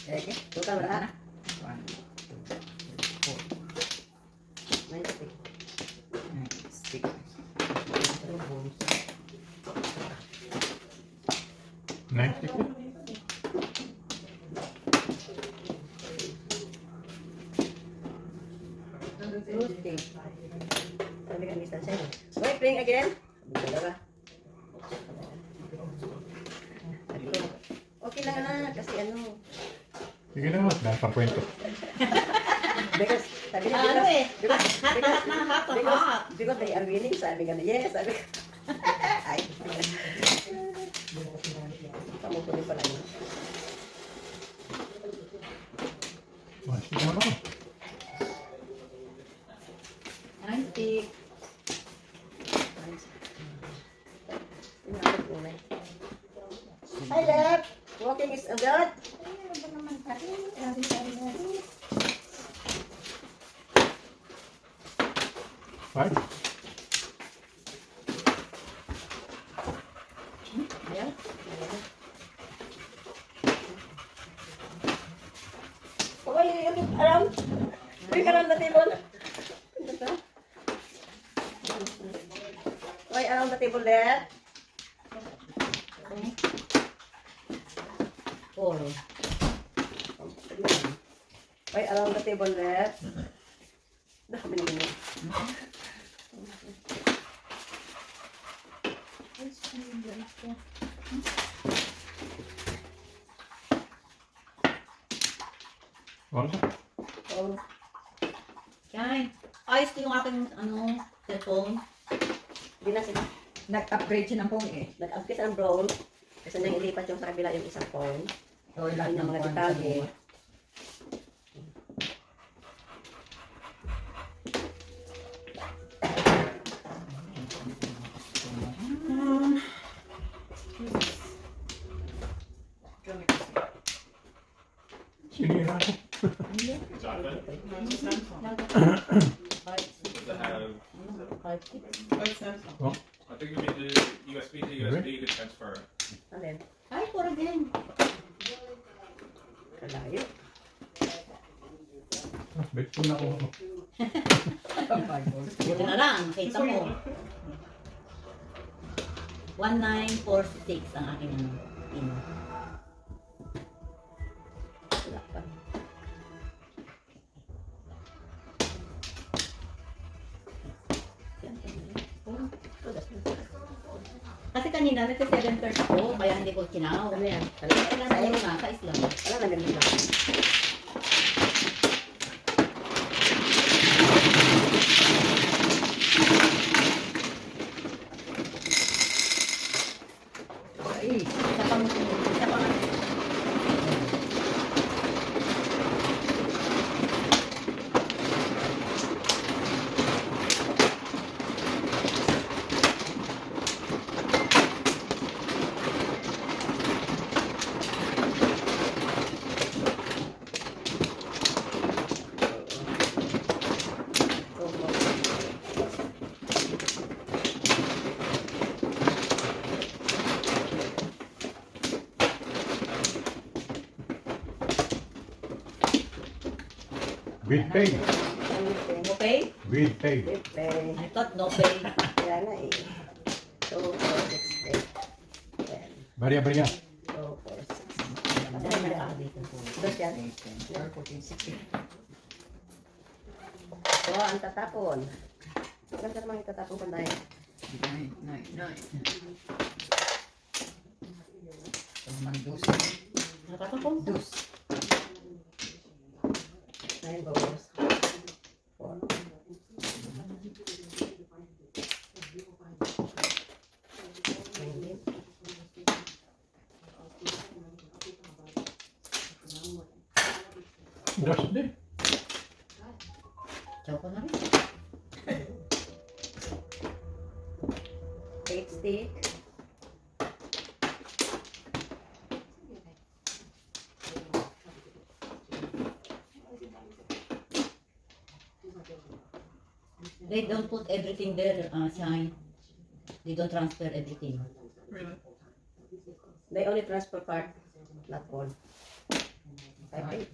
Okay, total berapa? 1, 2, 3, 4, 9 stick. 9 stick. Nice stick. Stick. Sabi ka distansya. Wait, playing again. Dalawa. Okay lang na, kasi ano. Sige na, dahil pang kwento. Because, sabi niya, Ano eh, because they are winning, sabi ka na, yes, sabi ka. Ay. Pamupunin pala yun. Masih naman ako. Antik. Hi, Dad. Walking is good. Five. Ayan. Why you look around? Look around the table. Why around the table there? 4. Why around the table there? Dah, minum. Oras na. Oh, Yan. Ayos ko yung aking cellphone. di na sila. Nag-upgrade siya ng phone eh. Nag-upkit ang brown. Kasi nang ilipat yung sa kabila yung isang phone. So, lahat Yung ng mga phone detalye. sa Sinira ako. Oh, I think you need the USB to USB to transfer. Alin? Ay, 4 din. Kalayo. bet ko na ako. Buti na lang, kita mo. 1946 ang aking pin. Wala pa. Kasi kanina, nagka-7:30 ko, kaya hindi ko kinaw. Ano yan? Kailangan mo na, sa Islam. Wala na ganun lang. Ay, isa pang. With pay. Okay? With pay. Pay. I thought no pay. Kaya na eh. 2, 4, 6, 8, 10. Barya-barya. 2, 4, 6. Madami na ako dito. Dos yan. 14, 16. So, ang tatapon. Maganda naman itatapon ko na eh. 9, 9, 9. Mandos. Nakapag ko? Dos. 9 balls. 4. Gas din. Chow ko na rin. 8 stick. They don't put everything there, Shine. They don't transfer everything. They only transfer part, not all. 5-8.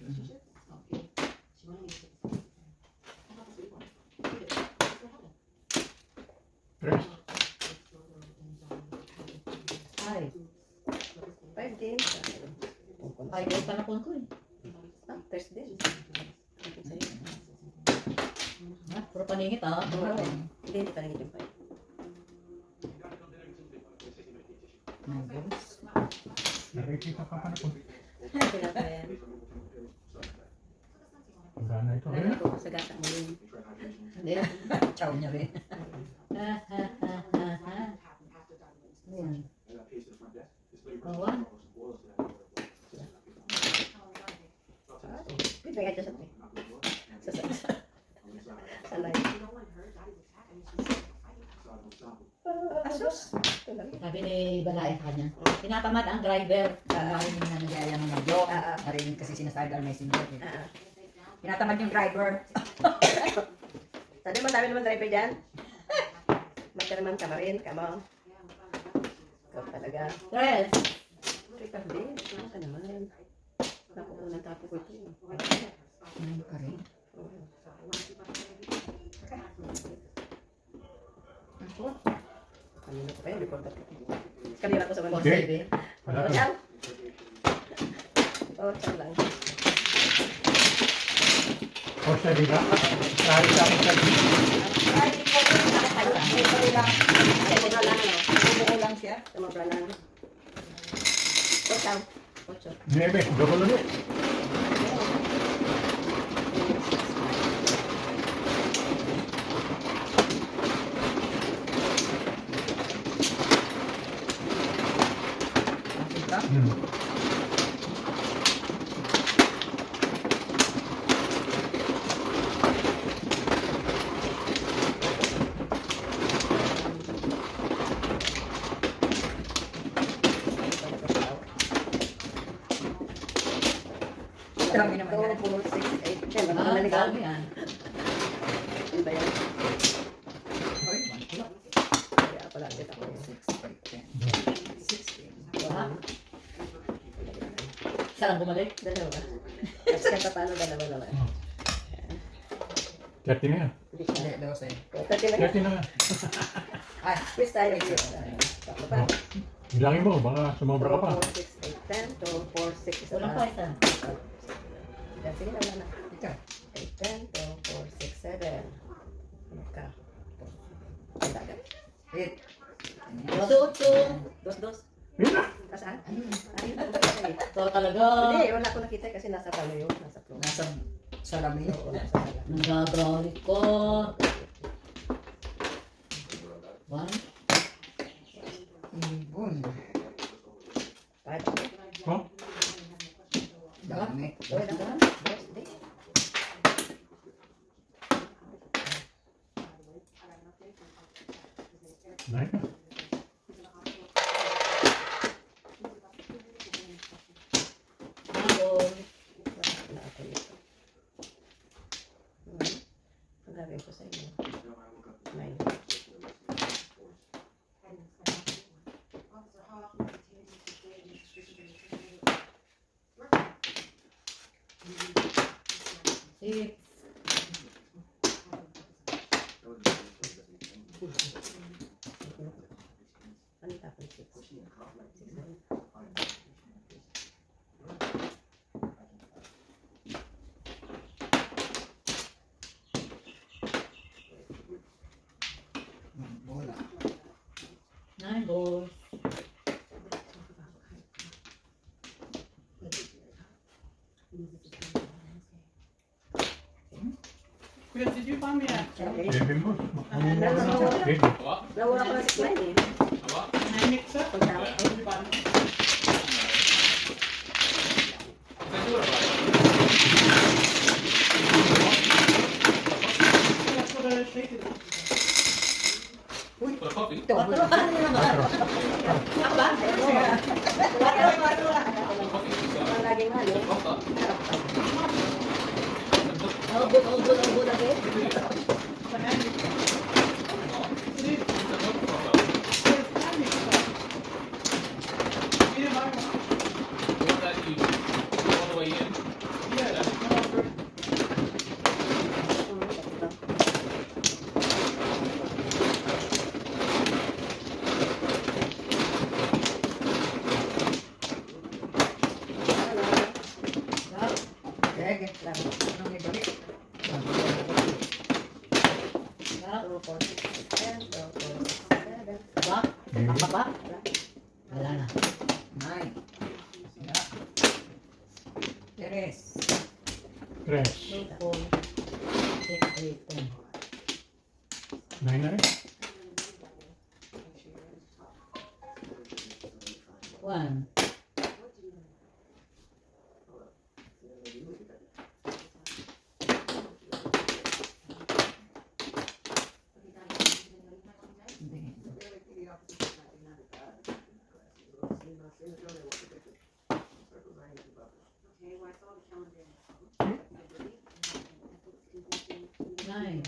Tres. Ay, 5 din. ay, ay, panakon ko eh. Ah, 3 din. Ha? Puro paningit ah. Hindi pa rin yung 5. Nakikita ka pa na po. Pinatayan. Gana ito. Ano ko, sagasa mo yun. Hindi. Chow niya rin. Ha, ha, ha, ha, ha. Ayan. Kawan. Pwede nga dyan sa sa live. Asus. Ito lang. Sabi ni Balay sa kanya, tinatamad ang driver. Narinig na nagyaya ng nagyo. Ah, ah. Narinig kasi sinasabi ang messenger. Eh. Ah, ah. Tinatamad yung driver. Sabi mo, dami naman driver dyan. Magkaraman ka rin, kamo. Ikaw talaga. Tres. Ikaw hindi. Ano ka naman? Naku, unang tapo ko ito. Ano ka rin? Kanina ko kayo, report ako. Kanina ko sa mga. Okay. Wala Oh, ka. siyang. Oh, siyang lang. O siya, di ba? Kahit sa akin sa Ay, ito lang. Tumubra lang, ano? Bumuko lang siya. Tumubra lang. Oh, siyang. Ocho. 9. Double ulit. Nakita? Dami naman yan. 2, 4, 6, 8, 10. Ano Ah, na ligaw? dami yan. Ano ba yan? Oy, 1 o'clock. Kaya pala, dito ako. 6, 10. 16. Ha? Isa lang bumalik. Dalawa. Kasi kaya paano dalawa naman? 30 na yan. Hindi ka. Hindi, 12. 30 na. 30 na nga. Ay, Quiz tayo, quiz tayo. Tatlo pa. Bilangin mo, baka sumobra ka pa. 2, 4, 6, 8, 10. 2, 4, 6, isa Walang pa. pa isa. Yan, sige na, wala na. ikaw. 8, 10, 2, 4, 6, 7. Ano ka? Ang dagat. 8. Ocho, ocho. Dos, dos. Yun na. Nasaan? Ano yun? Ayun, ano ba yun? Ito talaga. Hindi, wala ko nakita kasi nasa palo yun. Nasa floor. Nasa salamin. Oo, nasa palo. Nagagalit ko. One. Ibon. Kahit Oh, Dami. Uy, naman. Dos, di. nine na. Nabol. Wala ako dito. Ang gagawin ko sa inyo. 9. Six. Ano tapon? 6. 6. Bola. Nine balls. Chris, did you find me a Okay. 7 mo. Ano? Okay. What? Nawala ko ng 6 line eh. What? hand mixer? Pag tao. Did you find me? Can I do it right? That's what I shake it. For the coffee? Ito. Ano naman? Ako ba? For the coffee is Ang laging halo. pasta. Aubod, aubod, aubod agad. The hand mixer. See, It's a milk pasta. there's hand mixer. You didn't buy one. lang. Anong ibalik? Sarap. 2, 4, 6, 7, 2, 4, 7. Ba? Ang baba? Wala na. 9. Yeah. Teres. 3. 2, 4, 6, 8, 10. 9 na rin. 1. Hindi. Nine.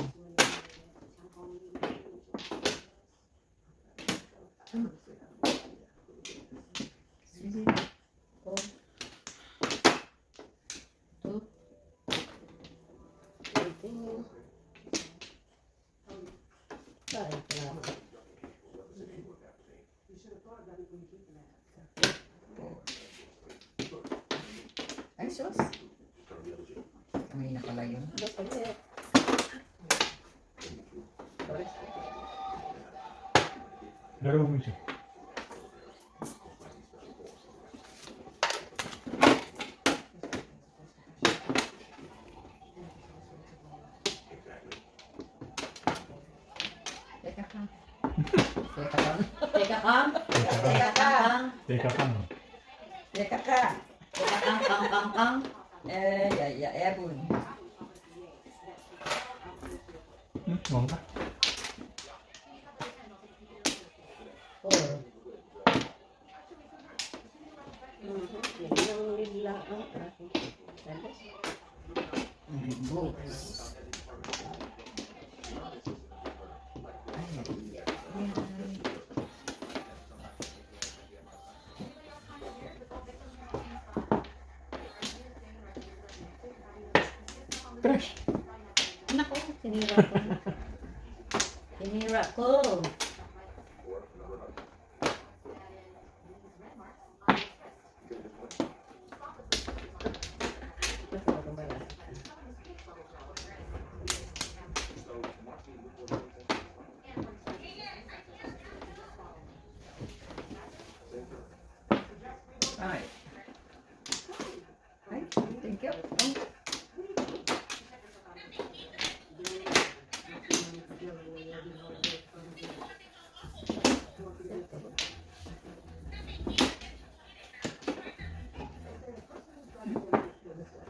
Four. 2. Ay, sus. Kamay na pala yun. Laro mo siya. Teka ka. Teka ka. Teka kang. Teka ka. Teka pa. Teka ka. Teka kang. Ebon. Huwag ka. 4. Books. Tres. Nako, sinira ko. Sinira ko. Ay. Ay, thank you.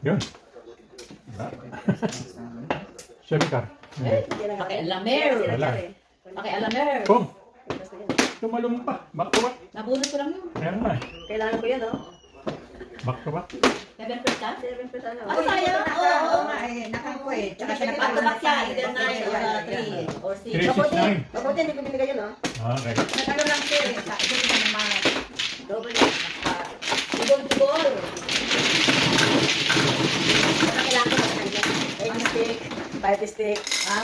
Yun. Sherikar. Pakialamer. Wala. Pakialamer. Kung. Tumalong pa. Back to back. Nabunot ko lang yun. Meron na. Kailangan ko yan, oh. Back to back. 7%? 7%. Ay, sayang. Oo, Oo. nga eh. Nakakuha eh. Tsaka siya Nagpapalak siya. Either 9 or Yeah. 3 or 6. 369. Mabuti, hindi ko binigay yun, oh. Okay. Nagano lang siya eh. Sa ito naman naman. Double yun. Tugol-tugol. Kailangan ko naman yan. 8 stick, 5 stick. Ah,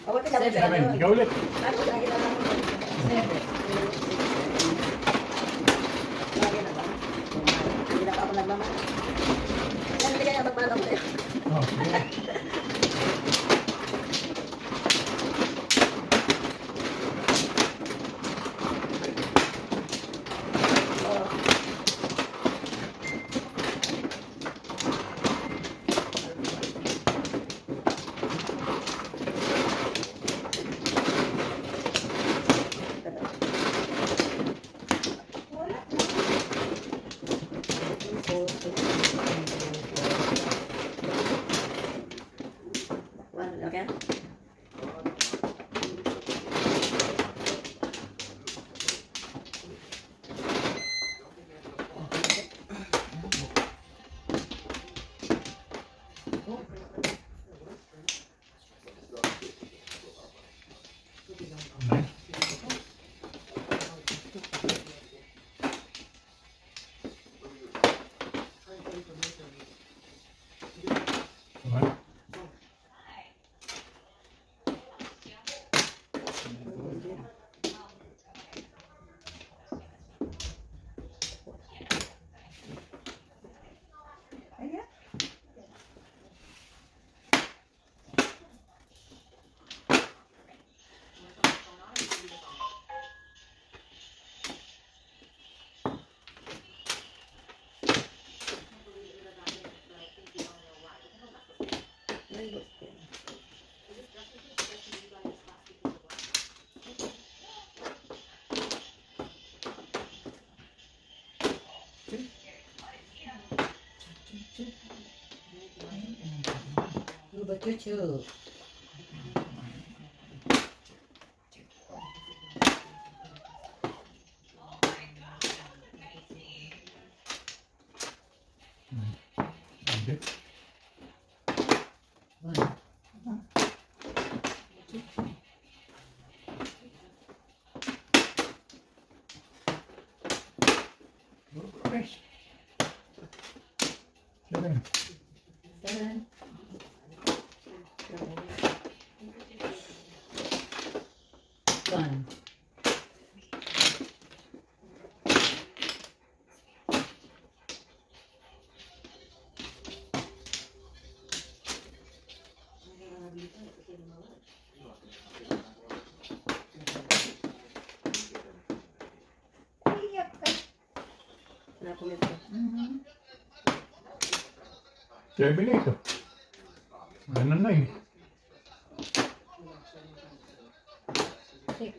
mabuti na. 7. Ikaw ulit. Ano lagi na lang. 7. Lagi na ba? Hindi na pa ako nagmamahal. Yan, hindi kaya magmahal ako sa'yo. Oh, sige. Very good spin. Luba cucu. Hindi. Fresh. Seven. 7. One. Wala po nito. Seven na ito. Ganun na eh. 6.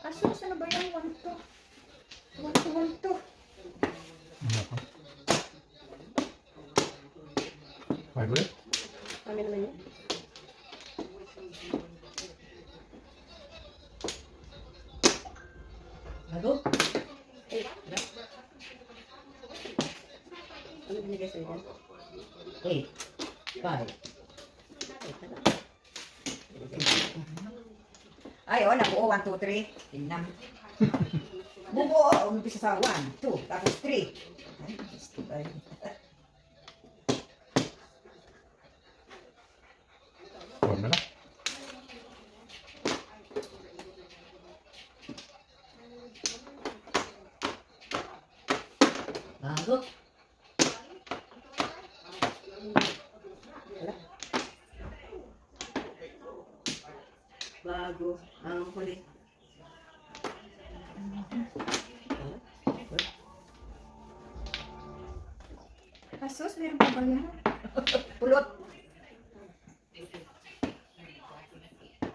Asus, ano ba yan? 1, 2. 1, 2, 1, 2. Ano pa? Five ulit? Kami naman yun. Bago? Ano binigay sa'yo dyan? 8. 5. Ay, oh, nabuo. 1, 2, 3. Tingnan. Bubuo. Umpisa sa 1, 2, tapos 3. Ay, gusto ba yun? Four na lang. Bago. Bago. Ang huli. Asus, meron pa ba yan? Pulot.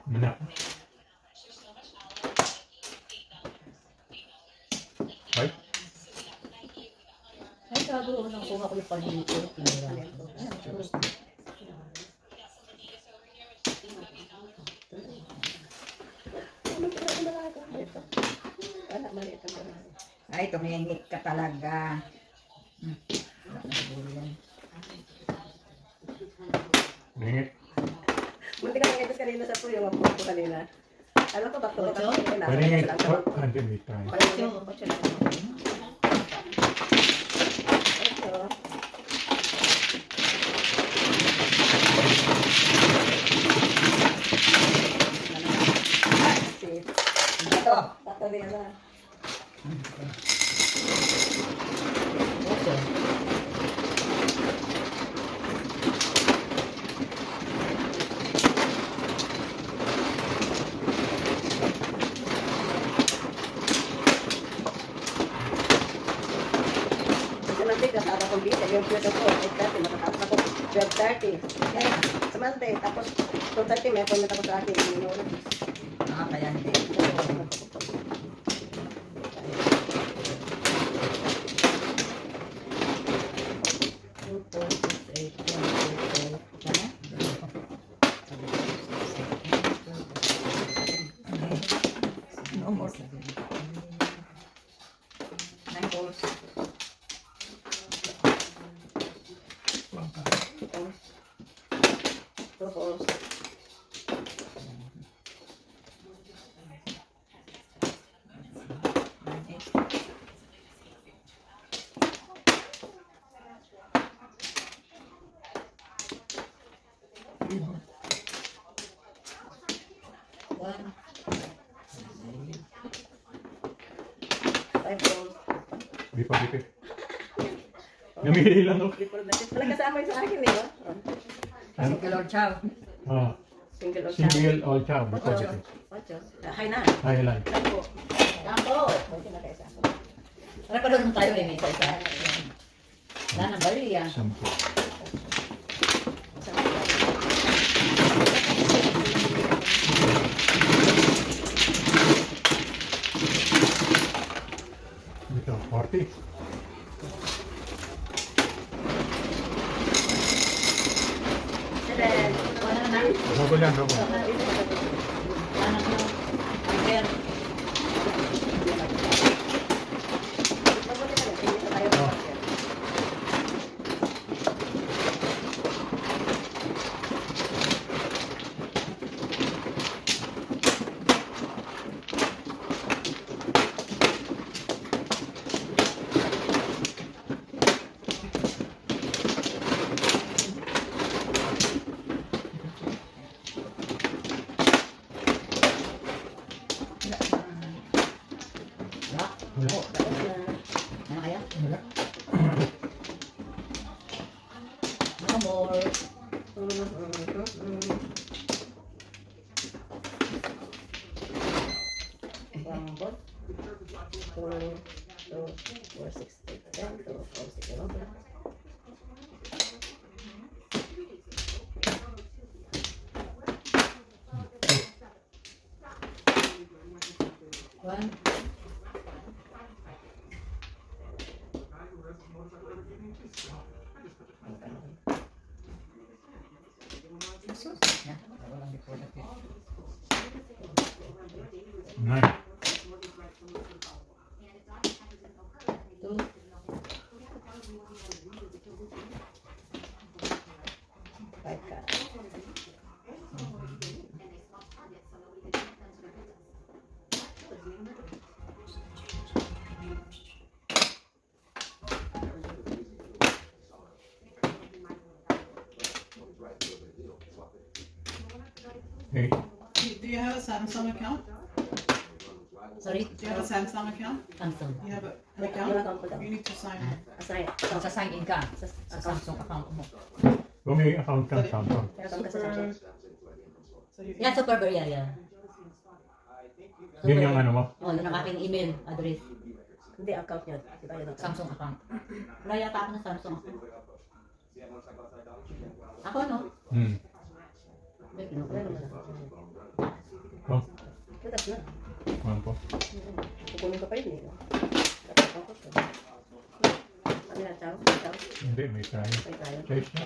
Na. Five? Ay, gago. Nang kuha ko yung pag-ibig ko. Pinira ko. Wala, mali ito. Ay, tumingit ka talaga. Lingit. Munti ka nang itos kanina sa puyo. Wapos ko kanina. Alam ko, back to back ako kanina. Lingit. Lang sa Oh, hindi, may tayo. Ocho lang. Ocho. Six. Ito. Tatlo din na. Oso. Sa Monday, kasama kong bisa. Yung pwede ko, 8:30. Matatapos ako 12:30. Sa Monday, tapos 2:30 may appointment ako sa akin. Kaya hindi. No more. 9 balls. Two balls. One. Five balls. Hindi pa dito. Namili lang ako. Wala kasama yung sa akin eh. Oh. Pasok kay Lord Chow. Ah. Single or Single all chow. Ocho. Ocho. Hay na. Highlight. Sampo. Sampo. Buti na tayo sa ako. Para palunong tayo eh, may isa-isa. Wala nang bariya. Sampo. Ito, 40. Seven. Wala na. Double yan, double. Wala na. Amber. Mabuti na yan. Hindi na tayo. Oh. Wala. Ano kaya? Wala. Ano more? One, 2, 4, 6, 8, 10, 2, 4, 6, 11. One. Nine. Two. Five ka. Eight. Do you have a Samsung account? Sorry? Do you have a Samsung account? Samsung. You have an Yung account? account ko daw. You need to sign up. Assign. Sa sign in ka. Sa Samsung account mo. Kung may account ka, Samsung. Pero account ka sa Samsung. So you Yeah, super yeah, yeah. Yun yung ano mo. Oh, yun ang aking email address. Hindi, account yun. Diba yun ang account? Samsung account. Wala yata ako ng Samsung account. Ako no? Hmm. Wala naman ako. Oh, Tapos na. one po. Kukunin ko pa yun eh. Tapos ako ko. Ano na, chow? Chow? Hindi, may tayo. May tayo. Eight na.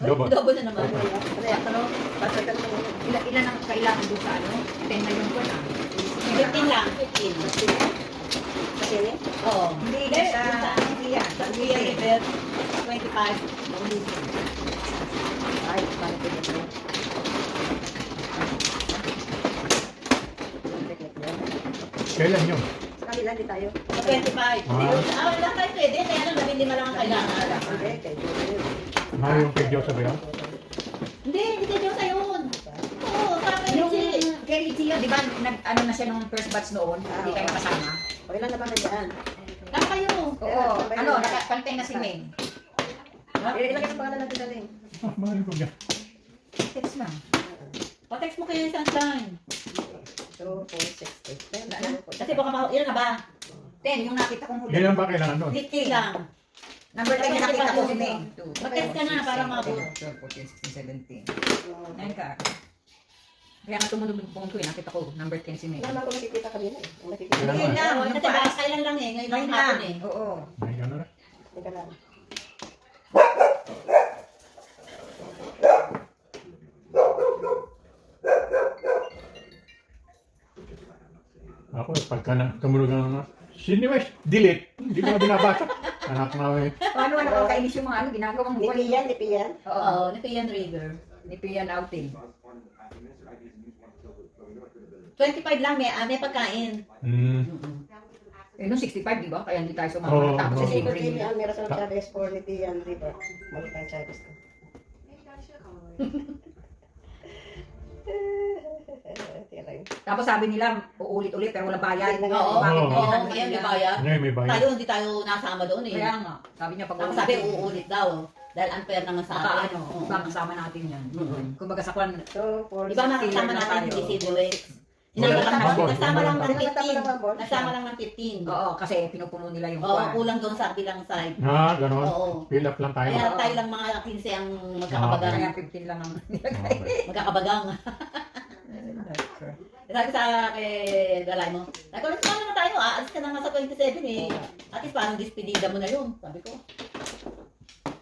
Double. Double na naman. Kaya ano, basta ka naman yun. Ilan ang kailangan doon sa ano? 10 na yung ko na. 15 lang, 15. Kasi yun, Oo. Hindi, sa hindi yan. Sa Via River, 25. ay, parang pwede ko yun. Kailan yun? Sa kanila, hindi tayo. Sa 25. Wala tayo pwede. Kaya lang, 15 lang ang kailangan. Hindi, kay Jojo yun. Ah, yung kay Diyos sabi yan? Hindi kayo sa yun. Oo, parang Yung kasi. kay Tia, di ba, ano na siya nung first batch noon? Hindi kayo kasama. Okay lang naman na yan. Lang kayo. Oo, ano, nakapantay na si Meng. Ilagay sa pangalan natin galing. Ah, mahal ko yan. Text na. Pa-text mo kayo isang time. 2, 4, 6, 8, 10. Kasi baka ilan na ba? 10, yung nakita kong huli. Kailan ba kailangan doon? 50 lang. Number 10 yung nakita ko si Meng. Mag-text ka na para mabot. 12, 14, 16, 17. Ngayon ka. Kaya nga tumulog yung phone ko eh. Nakita ko, number 10 si Meng. Wala ko nakikita kanina eh. Ang nakikita Wala Ngayon naman. lang, Oo, yung kasi pa. baka kailan lang eh. Ngayon lang Ngayon hapon lang. eh. Oo. May gano'n na. Teka lang. Ako, pagka na tumulog na Sini West, delete. Hindi ko na binabasa. Anak na eh. Paano ano kainis yung mga ano, ginagawang Lipi yan, lipi yan. Oo. Oo, Nipian River. Ni Pian outing. 25 lang, may pagkain. Hmm. Eh, nung 65, di ba? Kaya hindi tayo Oo, sumama. Tapos oo. Kasi si ito April. TV ang meron sa Chavez for lipi yan, di ba? Mali tayong Chavez ko. Teka lang. Tapos sabi nila, uulit-ulit pero wala bayad. Oo, Bakit oo. ganyan? Oo, ngayon may bayad. Ngayon may bayad. Tayo, hindi tayo nasama doon eh. Kaya nga, sabi niya pag Tapos sabi, uulit daw. Dahil unfair naman sa Baka atin. ano, Oo. baka kasama natin yan. Mhm. Kumbaga sa kwan, Iba makasama natin yung DCWX. Nagsama lang ng 15. Nagsama lang ng 15. oo, kasi pinupuno nila yung Oo, kwan. kulang doon sa bilang side. Ah, ganon. Oo. Fill up lang tayo. Kaya tayo lang mga 15 ang magkakabagang. Kaya 15 lang ang Okay. Magkakabagang. Sabi sa kay Galay mo, sabi ko, sumama na tayo, aalis ka na nga sa 27 eh. At least parang dispedida mo na yun, sabi ko.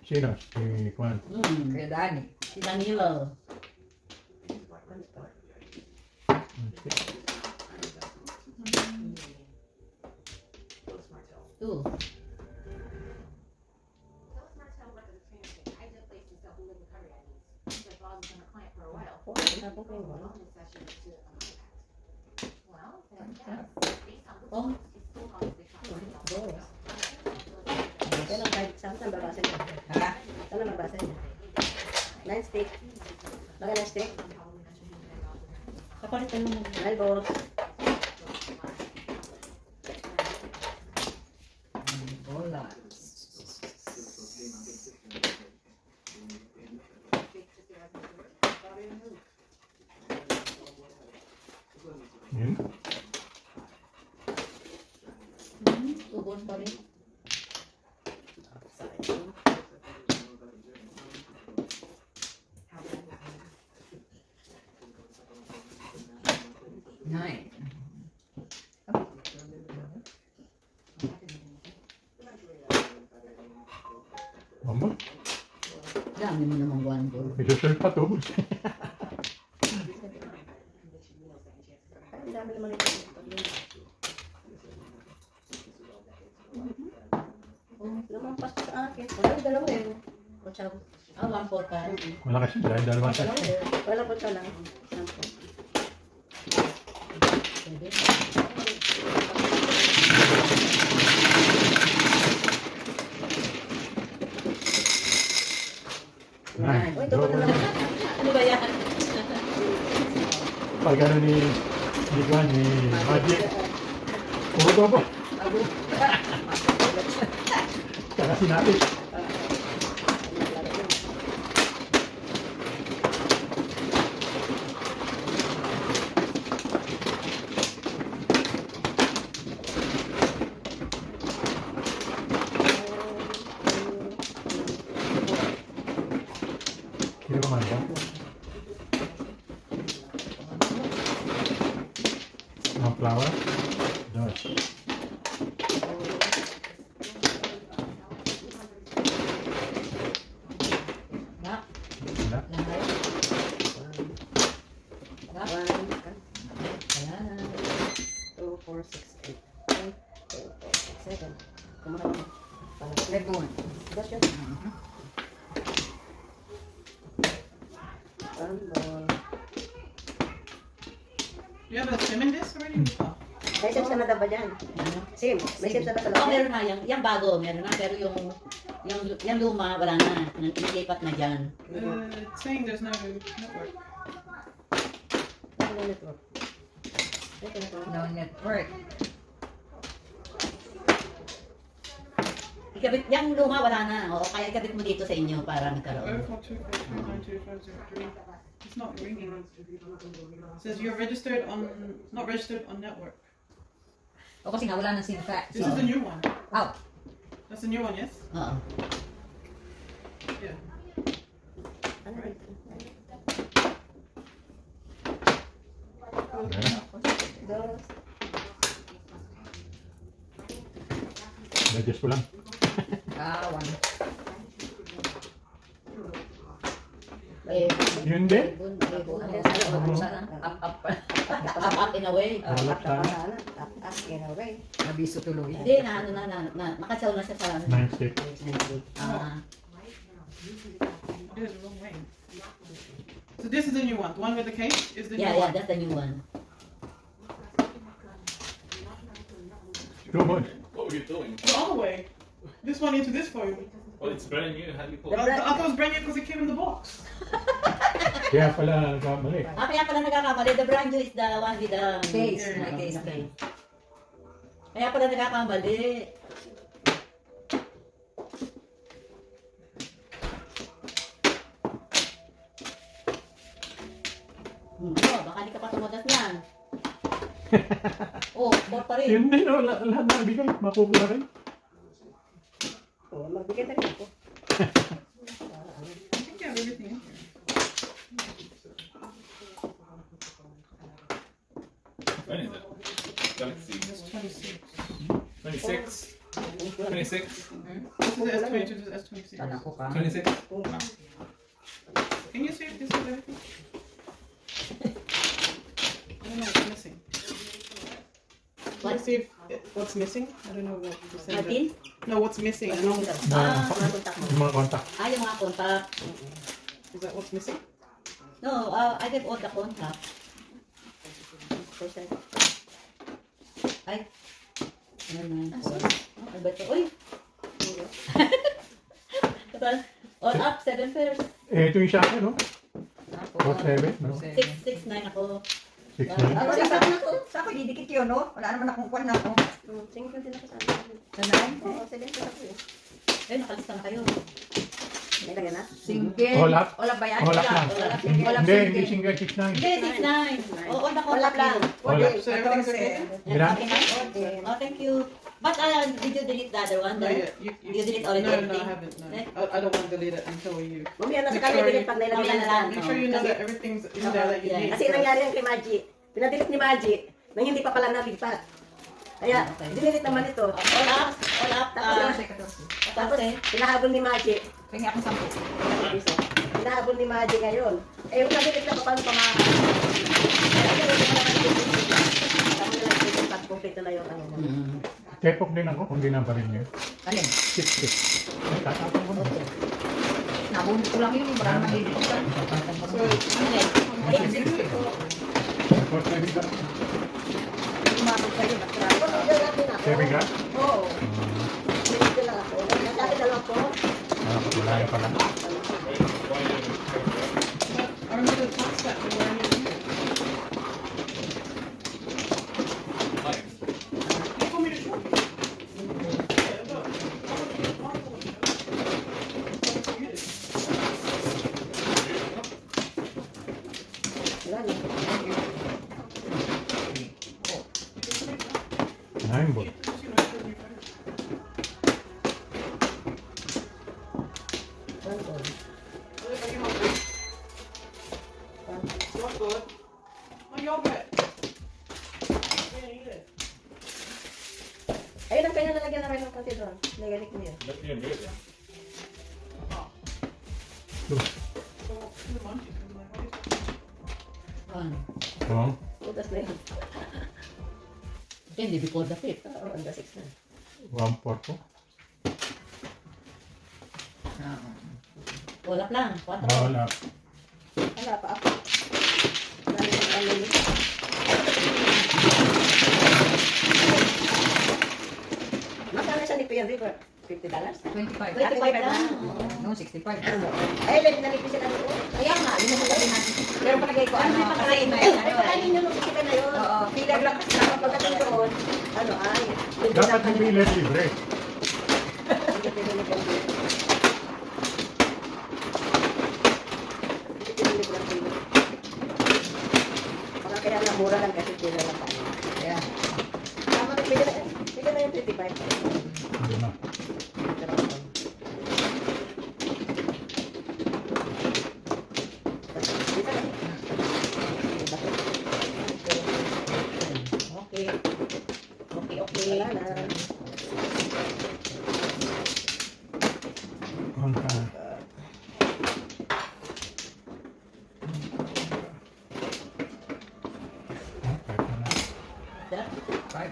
Sino? Si Juan. Kaya Dani. Si Danilo. Two. Oh, Ha? kapalitan mo. Bola. Yun. Tubos pa rin. Nine. Mama, Dami mo namang buwan po. ilusul pa to. Lumampas pa sa akin. Wala, dalawa eh. Ah, 1-4 ka. Malakas yun dahil dalawang tayo. Wala po lang. Nine. Uy, double na naman. Ano ba yan? Pag ano ni Juan, ni Magic. Puro to po. Kaya sinapit. Sino kumanda? Ang flower? Dos. Na, Wala. lahat. Na, ayan. 2, 4, 6, 8, 7. Kumara mo. Red one. Das yun. Ball. You have a sim in this already? Oh. May sim sa mata ba dyan? Sim. May sim sa mata Oh, loob. meron na. Yung bago, meron na. Pero yung luma, wala na. Nilipat na dyan. It's saying there's no network. Ano yung network? Ito na to. No network. Ikabit, yung luma, wala na. O, kaya ikabit mo dito sa inyo para magkaroon. 0424292503. It's not ringing. It says you're registered on, not registered on network. O kasi nga wala nang SIM card. This is the new one. Out. That's the new one, yes? Oo. Yeah. Ano dito? Ayan. Dos. Adjust ko lang. One. Eh, Yun din. Up, up. up in a way. Wala sa Sana. Up in a way. Nabiso tuloy. Hindi, nakasaw na siya sa 9-stick. ah, It is the wrong way. So this is the new one. The one with the case is the yeah, new yeah, one. that's the new one. Too much. What were you doing? The other way. This one into this phone. Well, it's brand new. How do you pull I it? thought it was brand new because it came in the box. Kaya pala nagkamali. Kaya pala nagkakamali. The Branjo is the one with the Case. Yeah, Case. okay. Kaya pala nagkakamali. Baka di ka pa tumutas niyan. Oh, sport pa rin. Hindi no, lahat na bigay, makukuha rin. Oh, magbigay na rin ako. I think you have everything in here. When is it? Galaxy. It's 26. 26. 26. This is S22, this is S26. Kala ko ka. 26. Can you see if this is everything? I don't know what's missing. Let's see if what's missing. I don't know what you said. Martin? No, what's missing? I know. Mga kontak mo. Yung mga kontak. Yung mga kontak. Is that what's missing? No, I gave all the contact. Ay. Ano ba ito? Uy! All up, 7 first. Eh, ito yung sa akin, no? 4-7, no? 6, 9 ako. 6-9. Ano sa akin ako? Sa akin, didikit yun, no? Wala naman akong kwan na ako. Thank you din ako sa akin. Sanay? Oo, sa din ako eh. Eh, nakalista na kayo. May lagyan na? Single. All up. All up ba yan? All up lang. All up Hindi, single. hindi single 6-9. Hindi, 6, 9. Oo, all the Wala contact lang. All up. So everything's okay? Ilan? Okay. Oh, thank you. But did you delete the other one? No, The- yeah, You delete already No, I everything? haven't. No. Eh? I don't want to delete it until you. Mamaya na sa Make kanya sure din you- pag nailagyan Mamaya na na lang. lang. Make sure you know that everything's in there that you Yeah. need. Kasi nangyari yan kay Maji. Pinadelete ni Maji nang hindi pa pala nalipat. Kaya, dinilit naman ito. All up, all up. Tapos, pinahabol ni Maji. Pengi akong 10. Pinahabol ni Maji ngayon. Eh, yung nadilit na pa, paano pa makakaya? Kaya, dinilit na naman yung Tama na lang yung pag complete na yung ano. Tepok din ako kung di na pa rin yun. Alin? 6-6. Ay, tatapon ko na. Nabunod ko lang yun. Wala naman didikit ka. So, Four-seven ka. Umabot kayo. Tapos, hindi natin ako. 7 ka? Oo. Dinilit lang ako. Nasabi na lang po. Wala yung pala. I remember the top step we were in here. You told me to show you. Wala na. 9 ball. One ball. Not good. My yogurt. Ayun ang kanya nalagyan namin ng konti doon. Nagalit mo yun. Oo. Butas na yun. Hindi, before the 5th. Oo, on the 6 na. 1-4 ko. All up lang, 4. Wala. Wala pa ako. Wala na yung pangyayin. Magkano siya ni Kuya River? $50? 25. 25 lang. No, 65. Ay, nalipis sila doon. Kaya nga, yun ang sabi natin. Pero palagay ko, ano, kasi may Ay, ano, pakainin nyo nung kita na yun. Oo, Pila lang kasi naman pagdating doon. Ano ay? Dapat yung bilet libre. Baka kaya lang mura lang kasi pila lang pa. kaya, Tama na, pila na yung 25. Hindi na. Okay. Okay. Wala na. Konta. Sir? 5.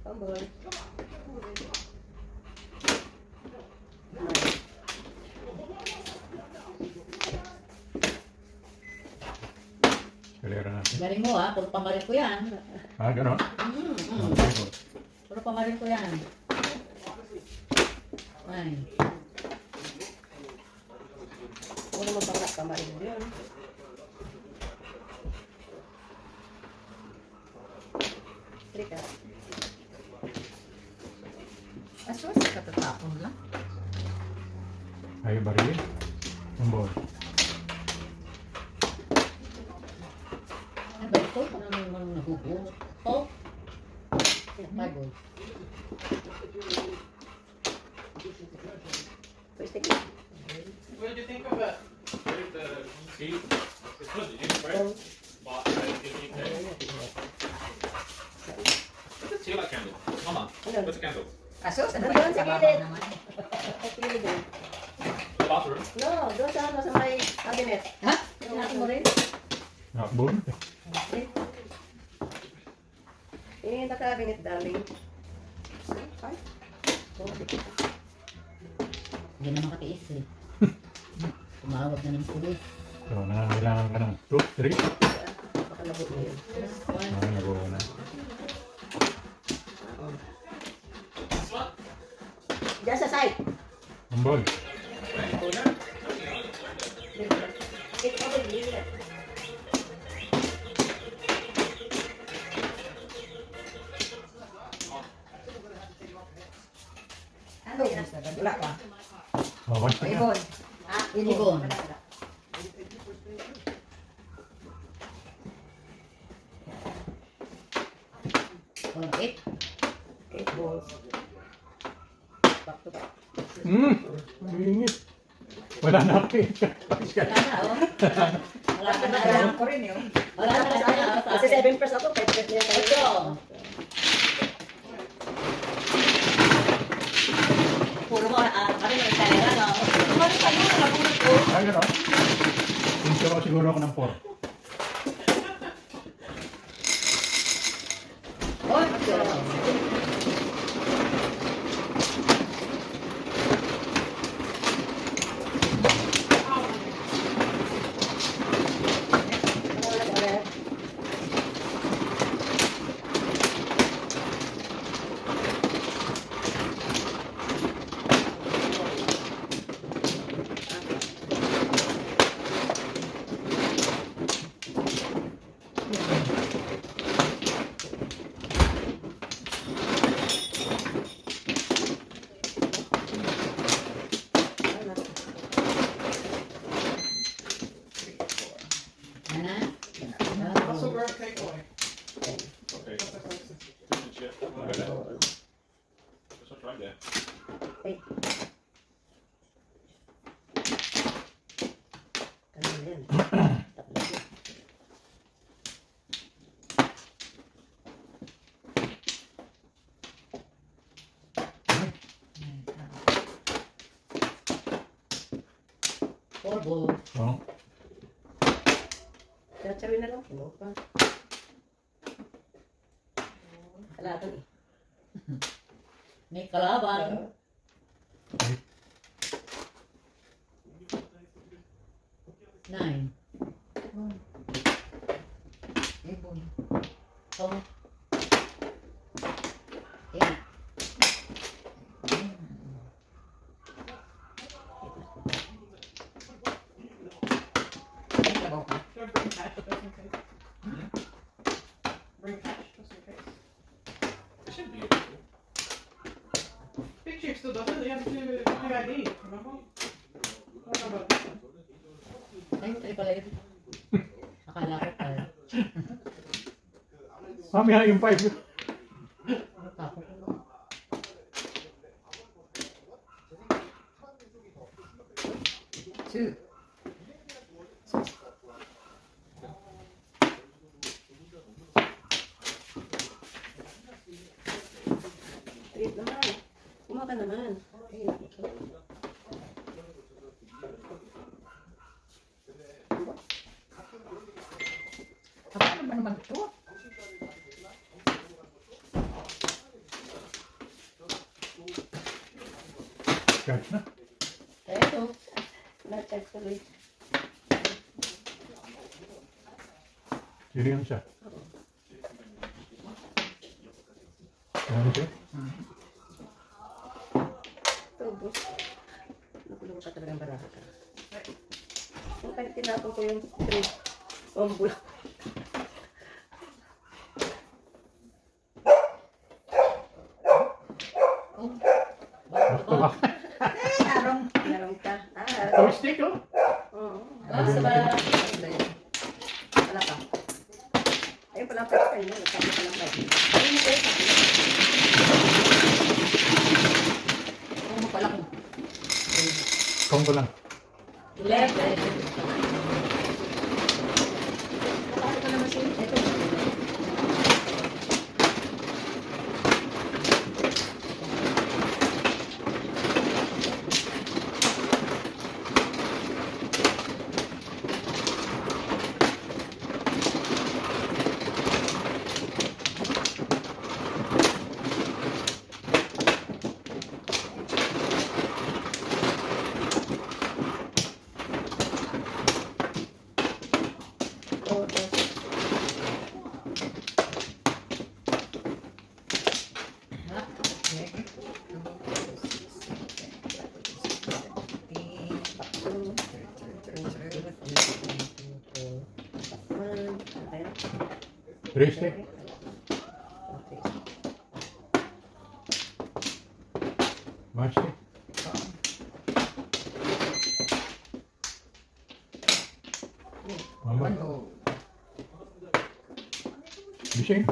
Pambol. Kalera natin. Galing mo puro pamarin ko yan. Ah, gano'n? Okay, Puro pamarin ko yan. Ay. Kamarin yun. Trika. Asos, katatapon lang. Ayaw barili. Umbol. Ano ba ito? Parang mga nahuhulog. Oh. Pagod. Pwede ka. What did you think of it? See? It's good. You didn't break. But see that candle. Mama, where's the candle? Asos, ano Nandun ba? sa Sa gilid. baba naman. Ay, pili din. The bathroom. No, doon sa ano, sa may cabinet. Ha? Tingnan mo rin? Nakakbun. Yung sa cabinet, darling. Ay. Hindi na makatiis eh. Tumawag na ng pulis. So, nangangailangan ka ng 2, 3. Baka labo na yun. Nagawa na. Diyan sa side. Umbol. It's over here. Ano? Wala pa. Oh, once na yan. Ibon. Ah, Ibon. Oh, 8. 8 balls. Back to back. Ingit. Wala na ako eh. Wala na, oh. Wala ka na, oh. Kailangan ko rin yun. Wala na sa akin, oh. Kasi 7 first ako, 5 first niya tayo. Ocho. Puro mo, kami ng kalera, no? Ano pa yun? Nabunod ko. Ay, gano'n. Intro siguro ako ng 4. Oh, Also, we're a takeaway. Okay. Fish and chip. Okay. Just right there. Kanina yan. Tatlo siya. Polvo. Oh. Tsawin na lang. Ano pa? Kalatan eh. May kalaban. Nine. Ibon. Oh. Eight. Trabaho ka. Should I bring cash just in case? Bring cash just in case. It should be able to. Big Chief still does it. He has to do ID, remember? I don't know about this one. Ay, ay pala yun. Akala ko pala. Mamaya yung 5. Tapo ko. Two. Treat naman. Kumaka naman. Ay, naku. Paano ba naman ito? Charge na. Eto. Na-charge tuloy. Sino yun siya? Ano siya? Ito, boss. Nakulong ka talagang baraha ka. Okay. Kaya tinapon ko yung 3. Ombul. Basta ba? Narong. Meron ka. Toastic, oh. Oo. Basta ba? Wala pa. Ayun pala pa kayo. Sabi ko lang ba. Ayun mo kayo. Kung mo pala kung Kung ko lang. 11. Bakit ko naman siya? Ito. Triste. Basta. Mama. Bising.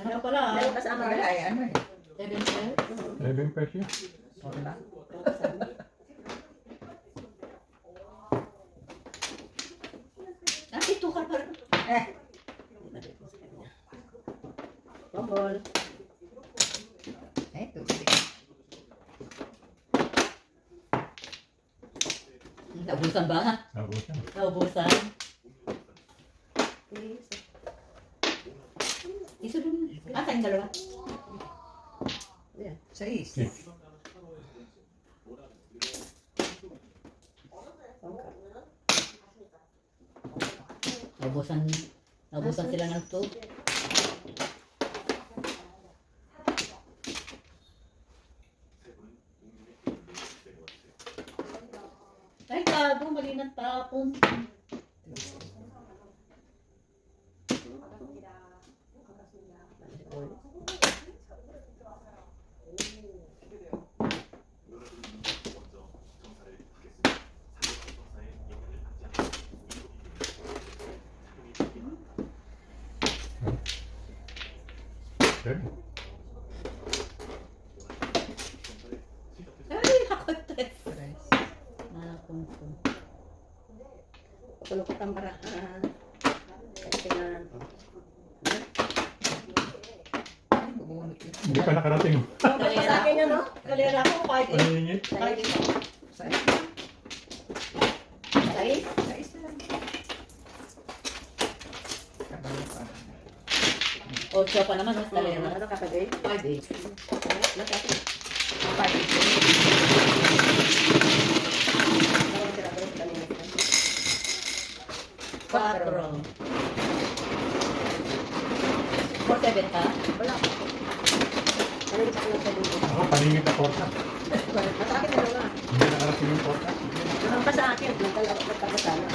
Ano pala? Meron kasama Wala na. ay ano eh. 7 11 pesos. Wala. Ah, ito ka pala. Ombol. Ito. Naubusan ba? Nabusan. Naubusan. Isa dun. Ah, tayong dalawa. Sais. Okay. Naubusan sila ng 2. Ay, gago, mali ng tapon. Okay. Ay, ako tres. Nakakong ko. Kulukot ang para. Tingnan. Hindi pa nakarating. Sa akin yun, no? Kalera ko, 5 Ano yung ingit? Sais. Sais. Sais. Sais na lang. Kabalo pa. 8 pa naman, mas kalera. Ano ka pa, Dave? 5 4. 4-7 ka? Wala. Kanina pa lang sa dito. Ako, paningit na porta. Sa akin dalawa. Hindi nakarating yung porta. Naman pa sa akin. Nagkakasama.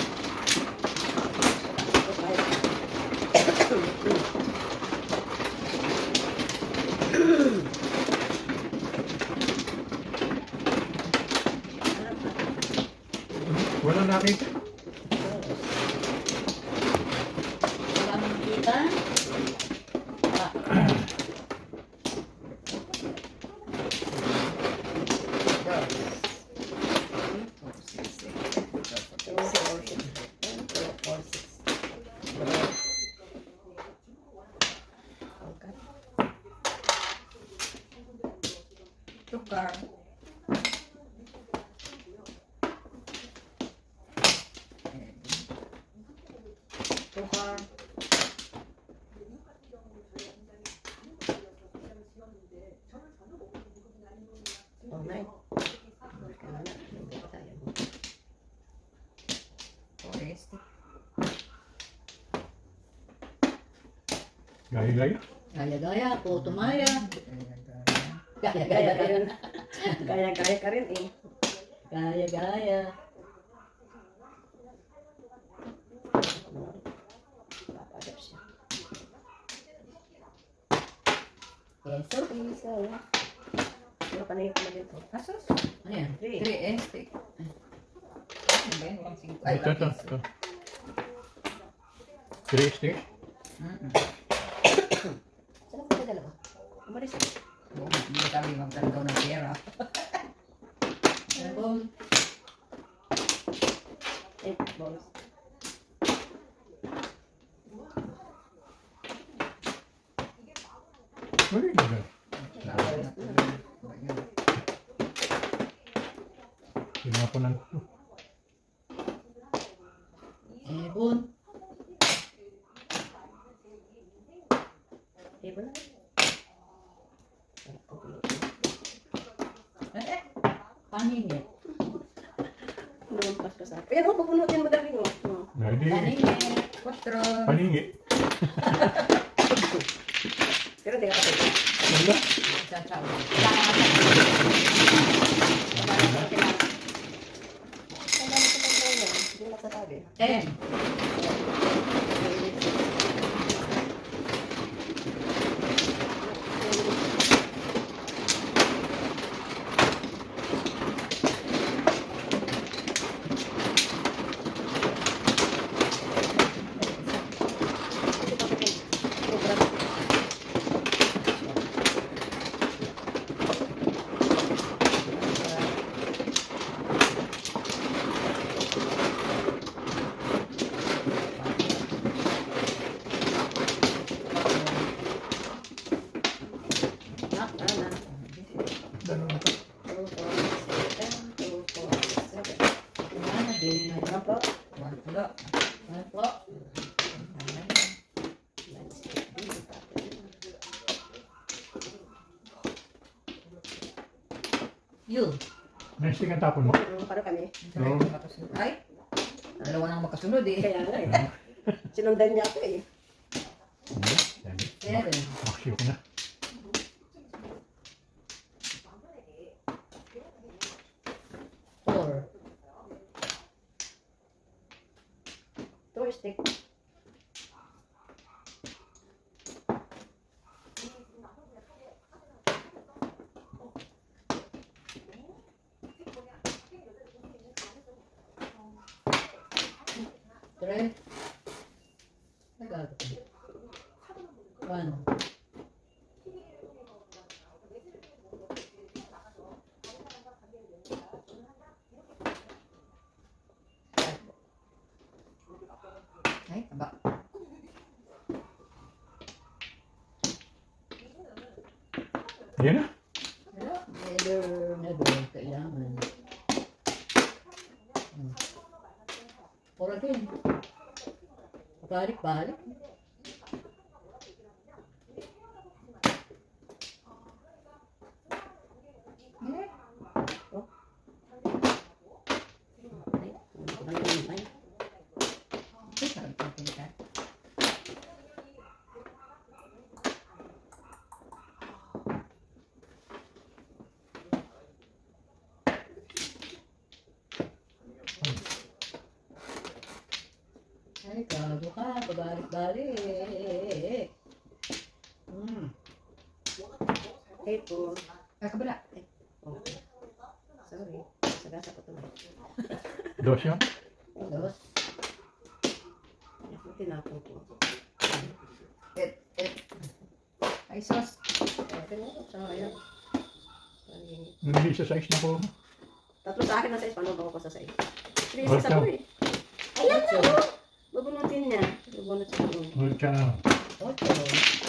Wala nakita. Wala mong kita? Ah, Tukar. Tukar. Oh, nine. stick. Gaya-gaya. Gaya-gaya, putumaya. Gaya-gaya. Kaya ka Gaya-gaya. rin. Kaya ka rin eh. Gaya-gaya. Papadap siya. Peso. Isa. Ano pa na yung pala dito? Asos. Ano yan? 3 stick. Ano ba yun? Walang 5. Ito. 3 sticks. Saan ako may dalawa? Umalis ako. Hindi kami magkakaw ng pera. Album. 8 balls. Very good. Tinapunan ko. Ebon. Table na. Paningit. Lumampas ka sa akin. Ayan o, papunutin mo dali mo. Hindi. Paningit. 4. Paningi. Pero hindi ka kapag. Wala. Hindi mo nagsasabi. 10. Ganun ito. 2, 4, 6, 7, 2, 4, 6, 7. Ano din? Ano po? 1 pulo. Ano po? You. May stick ang tapon mo. Paano kami? Ay, dalawa nang magkasunod eh. Kaya nga eh. Sinundan niya ako eh. Hindi. Dami. 7. Maksyo ko na. Four. 2 stick. Three. Nagagawa. 1. Ay, aba. Yan na. Never kailangan. Or again. Balik-balik. Ay, sarap ang pinitan. Ay, gago ka. Pabalik-balik. Hey po. Ay, kabila. Oh. Sorry. Sagasa ko tuloy. Dos yun. Dos. Tinapon ko. Ay, sos. Okay mo. Sayang. Hindi sa size na po. Tatlo sa akin na size. Paano ba ko sa size? 3 Oh, size ako eh. Ayan na. Bubunutin niya. Bubunot siya. Ulcha. 8.